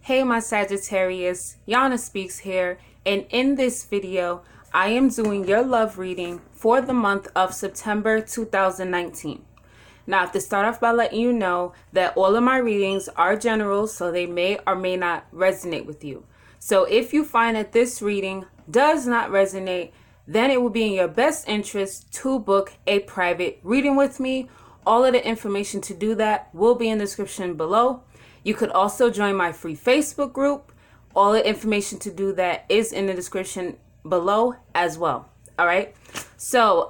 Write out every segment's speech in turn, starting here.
Hey my Sagittarius, Yana Speaks here, and in this video I am doing your love reading for the month of September 2019. Now, I have to start off by letting you know that all of my readings are general, so they may or may not resonate with you. So if you find that this reading does not resonate, then it will be in your best interest to book a private reading with me. All of the information to do that will be in the description below. You could also join my free Facebook group. All the information to do that is in the description below as well. All right. So,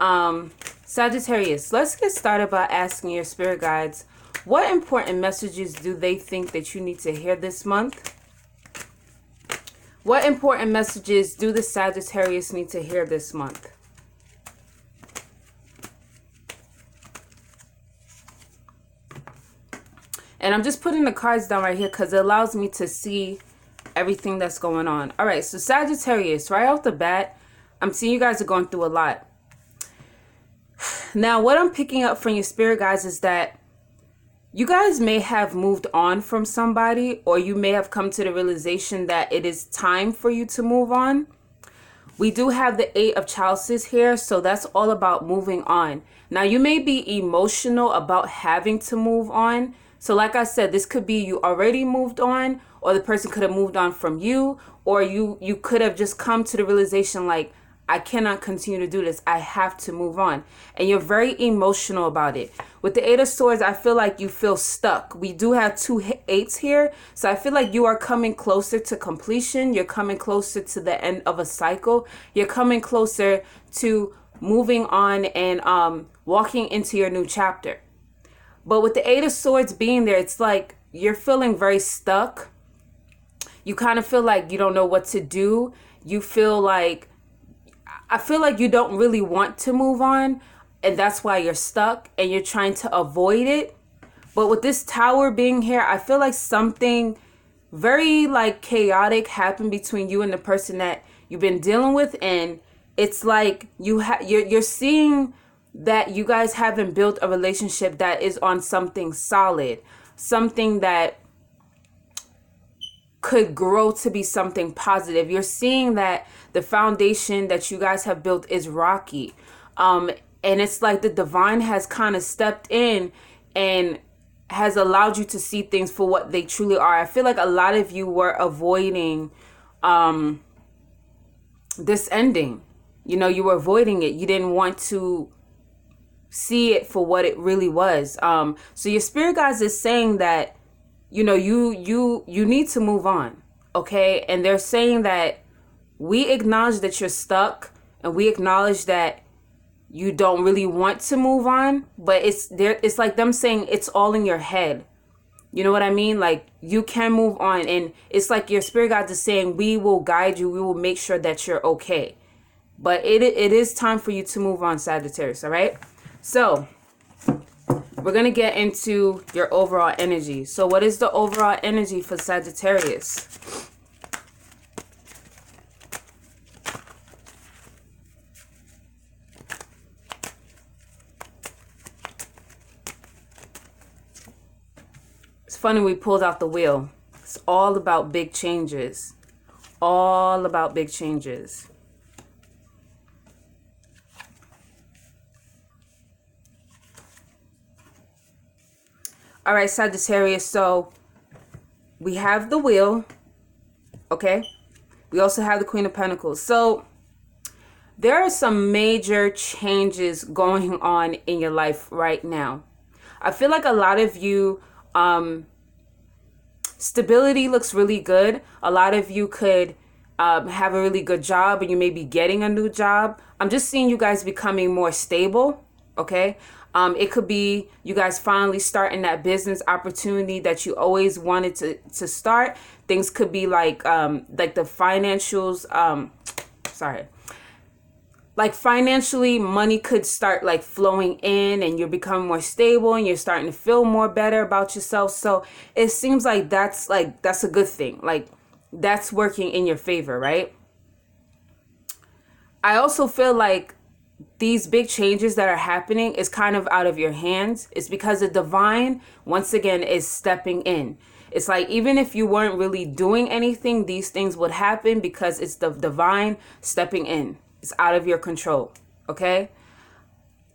Sagittarius, let's get started by asking your spirit guides, what important messages do they think that you need to hear this month? What important messages do the Sagittarius need to hear this month? And I'm just putting the cards down right here because it allows me to see everything that's going on. All right, so Sagittarius, right off the bat, I'm seeing you guys are going through a lot. Now, what I'm picking up from your spirit guides is that you guys may have moved on from somebody, or you may have come to the realization that it is time for you to move on. We do have the Eight of Chalices here, so that's all about moving on. Now, you may be emotional about having to move on. So like I said, this could be you already moved on, or the person could have moved on from you, or you could have just come to the realization like, I cannot continue to do this. I have to move on. And you're very emotional about it. With the Eight of Swords, I feel like you feel stuck. We do have two eights here. So I feel like you are coming closer to completion. You're coming closer to the end of a cycle. You're coming closer to moving on and walking into your new chapter. But with the Eight of Swords being there, it's like you're feeling very stuck. You kind of feel like you don't know what to do. You feel like, I feel like you don't really want to move on. And that's why you're stuck and you're trying to avoid it. But with this Tower being here, I feel like something very like chaotic happened between you and the person that you've been dealing with. And it's like you're seeing that you guys haven't built a relationship that is on something solid, something that could grow to be something positive. You're seeing that the foundation that you guys have built is rocky. And it's like the divine has kind of stepped in and has allowed you to see things for what they truly are. I feel like a lot of you were avoiding this ending. You know, you were avoiding it. You didn't want to see it for what it really was. So your spirit guides is saying that, you know, you need to move on. Okay. And they're saying that we acknowledge that you're stuck, and we acknowledge that you don't really want to move on, but it's like them saying it's all in your head. You know what I mean? Like, you can move on, and it's like your spirit guides is saying, we will guide you. We will make sure that you're okay. But it is time for you to move on, Sagittarius. All right. So we're going to get into your overall energy. So what is the overall energy for Sagittarius? It's funny we pulled out the wheel. It's all about big changes. All about big changes. All right, Sagittarius, so we have the wheel, okay? We also have the Queen of Pentacles. So there are some major changes going on in your life right now. I feel like a lot of you, stability looks really good. A lot of you could have a really good job, and you may be getting a new job. I'm just seeing you guys becoming more stable, okay? It could be you guys finally starting that business opportunity that you always wanted to start. Things could be like the financials, like financially, money could start like flowing in, and you're becoming more stable, and you're starting to feel more better about yourself. So it seems like that's a good thing. Like, that's working in your favor, right? I also feel like these big changes that are happening is kind of out of your hands. It's because the divine, once again, is stepping in. It's like, even if you weren't really doing anything, these things would happen because it's the divine stepping in. It's out of your control. Okay.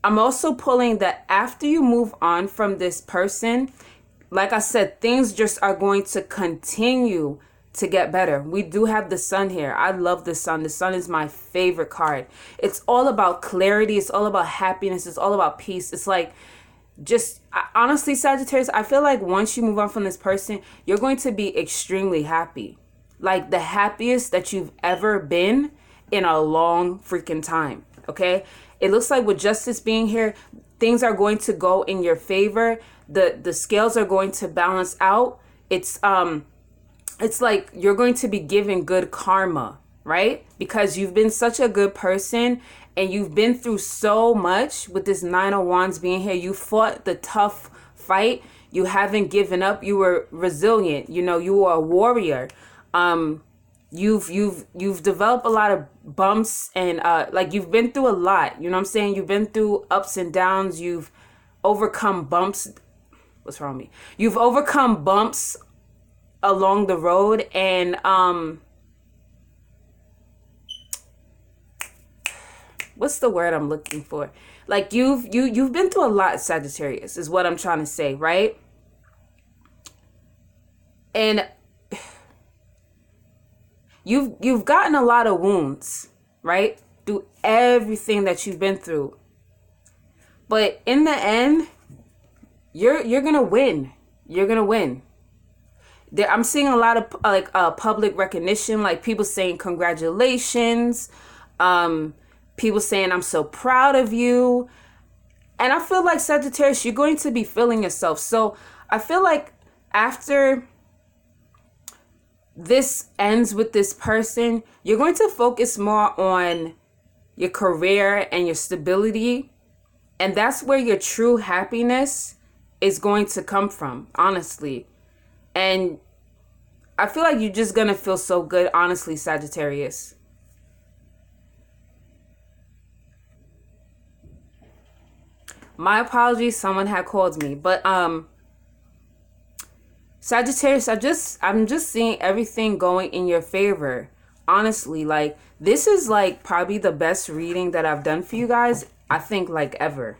I'm also pulling that after you move on from this person, like I said, things just are going to continue to get better. We do have the sun here. I love the sun. The sun is my favorite card. It's all about clarity. It's all about happiness. It's all about peace. It's like, just honestly, Sagittarius, I feel like once you move on from this person, you're going to be extremely happy. Like the happiest that you've ever been in a long freaking time. Okay. It looks like with justice being here, things are going to go in your favor. The scales are going to balance out. It's like you're going to be given good karma, right? Because you've been such a good person and you've been through so much with this Nine of Wands being here. You fought the tough fight. You haven't given up. You were resilient. You know, you were a warrior. You've developed a lot of bumps and like you've been through a lot. You know what I'm saying? You've been through ups and downs. You've overcome bumps. What's wrong with me? You've overcome bumps along the road, and what's the word I'm looking for? Like you've been through a lot, Sagittarius, is what I'm trying to say, right? And you've gotten a lot of wounds, right? Through everything that you've been through. But in the end, you're gonna win. You're gonna win. I'm seeing a lot of public recognition, like people saying congratulations, people saying I'm so proud of you. And I feel like, Sagittarius, you're going to be feeling yourself. So I feel like after this ends with this person, you're going to focus more on your career and your stability. And that's where your true happiness is going to come from, honestly. And I feel like you're just going to feel so good, honestly, Sagittarius. My apologies, someone had called me. But Sagittarius, I'm just seeing everything going in your favor. Honestly, like this is like probably the best reading that I've done for you guys, I think, like ever.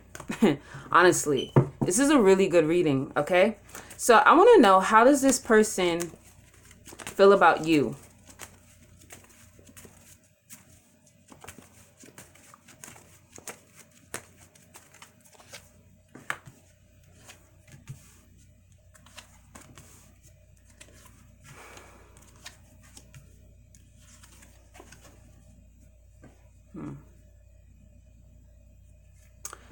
Honestly, this is a really good reading, okay? So I want to know, how does this person feel about you?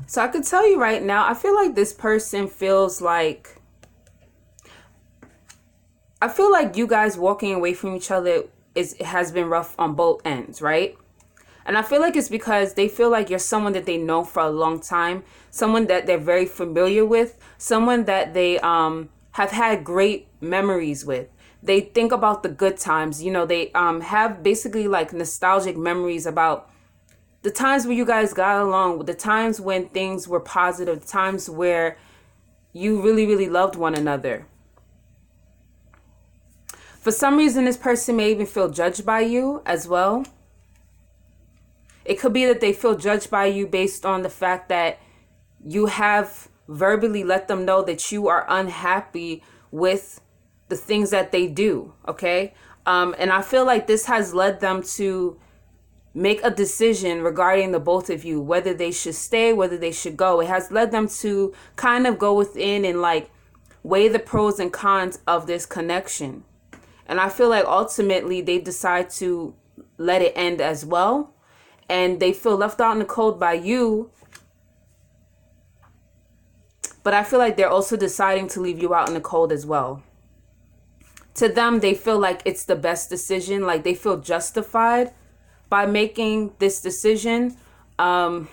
So I could tell you right now, I feel like this person feels like, I feel like you guys walking away from each other has been rough on both ends, right? And I feel like it's because they feel like you're someone that they know for a long time, someone that they're very familiar with, someone that they have had great memories with. They think about the good times, you know, they have basically like nostalgic memories about the times where you guys got along, the times when things were positive, the times where you really, really loved one another. For some reason, this person may even feel judged by you as well. It could be that they feel judged by you based on the fact that you have verbally let them know that you are unhappy with the things that they do, okay? And I feel like this has led them to make a decision regarding the both of you, whether they should stay, whether they should go. It has led them to kind of go within and like weigh the pros and cons of this connection. And I feel like ultimately they decide to let it end as well. And they feel left out in the cold by you. But I feel like they're also deciding to leave you out in the cold as well. To them, they feel like it's the best decision. Like they feel justified by making this decision. They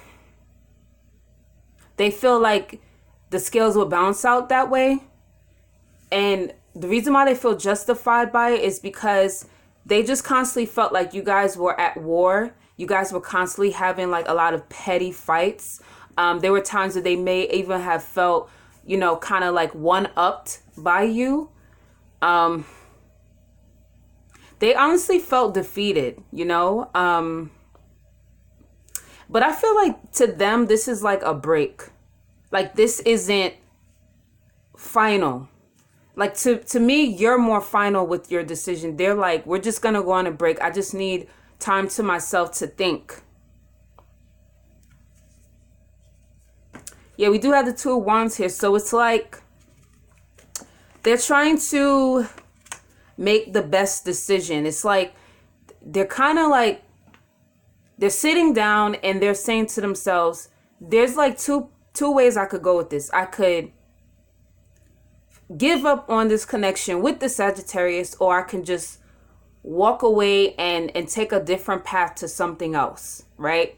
feel like the scales will bounce out that way. And the reason why they feel justified by it is because they just constantly felt like you guys were at war. You guys were constantly having like a lot of petty fights. There were times that they may even have felt, you know, kind of like one-upped by you. They honestly felt defeated, but I feel like to them, this is like a break. Like, this isn't final. Like, to me, you're more final with your decision. They're like, we're just going to go on a break. I just need time to myself to think. Yeah, we do have the Two of Wands here. So it's like they're trying to make the best decision. It's like they're kind of like, they're sitting down and they're saying to themselves, there's like two ways I could go with this. I could give up on this connection with the Sagittarius, or I can just walk away and take a different path to something else, right?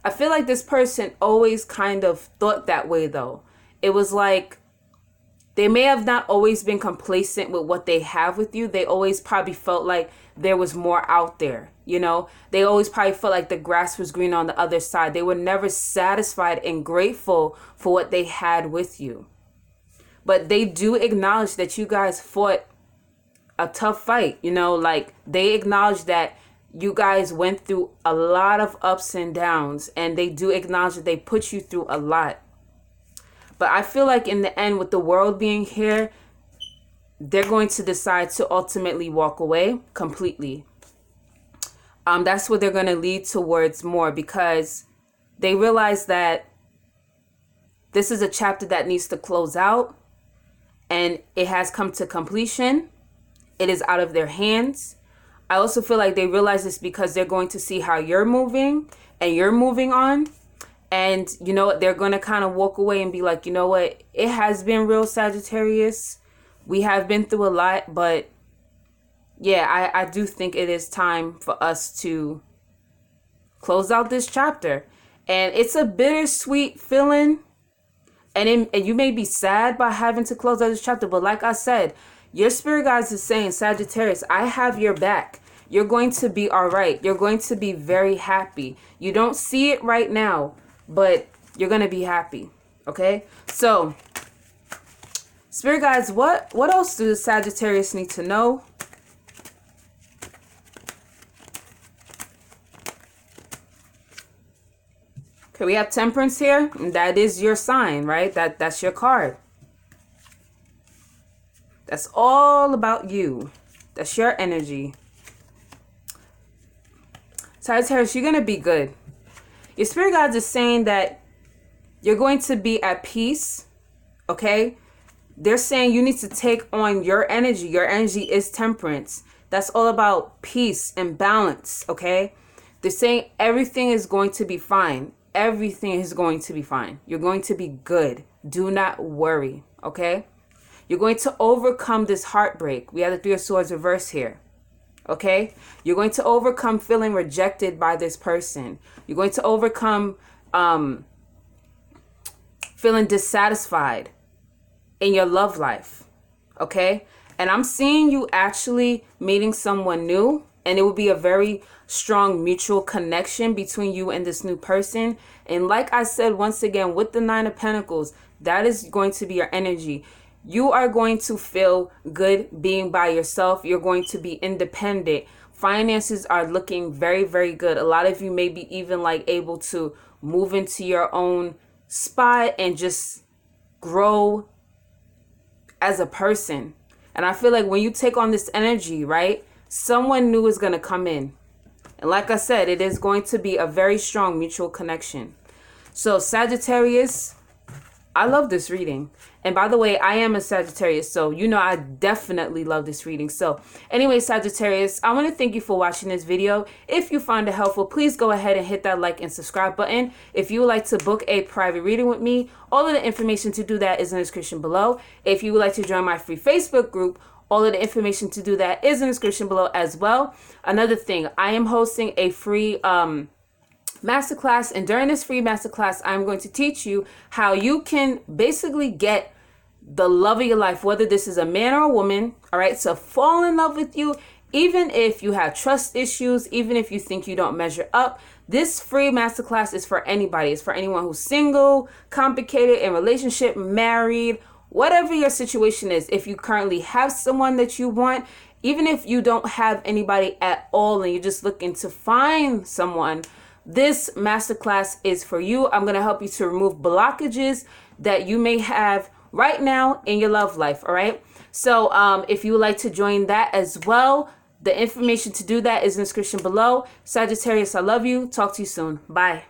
I feel like this person always kind of thought that way, though. It was like they may have not always been complacent with what they have with you. They always probably felt like there was more out there, They always probably felt like the grass was green on the other side. They were never satisfied and grateful for what they had with you. But they do acknowledge that you guys fought a tough fight, like they acknowledge that you guys went through a lot of ups and downs, and they do acknowledge that they put you through a lot. But I feel like in the end, with the world being here, they're going to decide to ultimately walk away completely. That's what they're going to lead towards more, because they realize that this is a chapter that needs to close out, and it has come to completion. It is out of their hands. I also feel like they realize this because they're going to see how you're moving and you're moving on. And you know what? They're going to kind of walk away and be like, you know what? It has been real, Sagittarius. We have been through a lot, but yeah, I do think it is time for us to close out this chapter. And it's a bittersweet feeling. And you may be sad by having to close out this chapter, but like I said, your spirit guides is saying, Sagittarius, I have your back. You're going to be all right. You're going to be very happy. You don't see it right now, but you're going to be happy. Okay? So, spirit guides, what else do the Sagittarius need to know? Okay, we have Temperance here. And that is your sign, right? That's your card. That's all about you. That's your energy. Sagittarius, you're going to be good. Your spirit guides is saying that you're going to be at peace, okay? They're saying you need to take on your energy. Your energy is Temperance. That's all about peace and balance, okay? They're saying everything is going to be fine. Everything is going to be fine. You're going to be good. Do not worry, okay? You're going to overcome this heartbreak. We have the Three of Swords reverse here. Okay? You're going to overcome feeling rejected by this person. You're going to overcome feeling dissatisfied in your love life. Okay? And I'm seeing you actually meeting someone new. And it will be a very strong mutual connection between you and this new person. And like I said, once again, with the Nine of Pentacles, that is going to be your energy. You are going to feel good being by yourself. You're going to be independent. Finances are looking very, very good. A lot of you may be even like able to move into your own spot and just grow as a person. And I feel like when you take on this energy, right, someone new is going to come in. And like I said, it is going to be a very strong mutual connection. So Sagittarius, I love this reading. And by the way, I am a Sagittarius, so you know I definitely love this reading. So anyway, Sagittarius, I want to thank you for watching this video. If you find it helpful, please go ahead and hit that like and subscribe button. If you would like to book a private reading with me, all of the information to do that is in the description below. If you would like to join my free Facebook group, all of the information to do that is in the description below as well. Another thing, I am hosting a free masterclass, and during this free masterclass, I'm going to teach you how you can basically get the love of your life, whether this is a man or a woman, all right, to fall in love with you, even if you have trust issues, even if you think you don't measure up. This free masterclass is for anybody. It's for anyone who's single, complicated, in relationship, married, whatever your situation is, if you currently have someone that you want, even if you don't have anybody at all and you're just looking to find someone, this masterclass is for you. I'm going to help you to remove blockages that you may have right now in your love life. All right. So if you would like to join that as well, the information to do that is in the description below. Sagittarius, I love you. Talk to you soon. Bye.